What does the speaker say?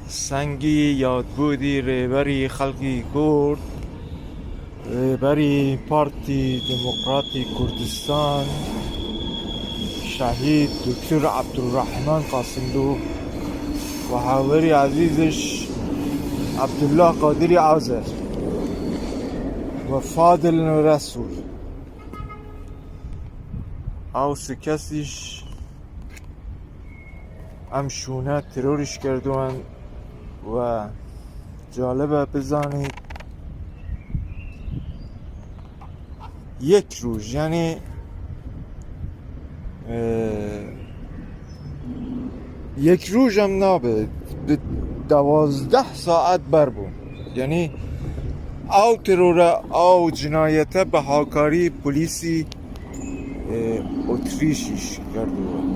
سنگی یاد بودی ریبری خلقی کرد، ریبری پارتی دموکراتی کردستان، شهید دکتر عبدالرحمن قاسملو و حاضری عزیزش عبدالله قادری عازر و فاضل رسول. او سه کسیش امشونه ترورش کردن و جالبه بزنید یک روز، یعنی یک روز هم نبود، به 12 ساعت بر بود. یعنی او ترور او جنایت به هاکاری پلیسی اتریشیش کرده بود.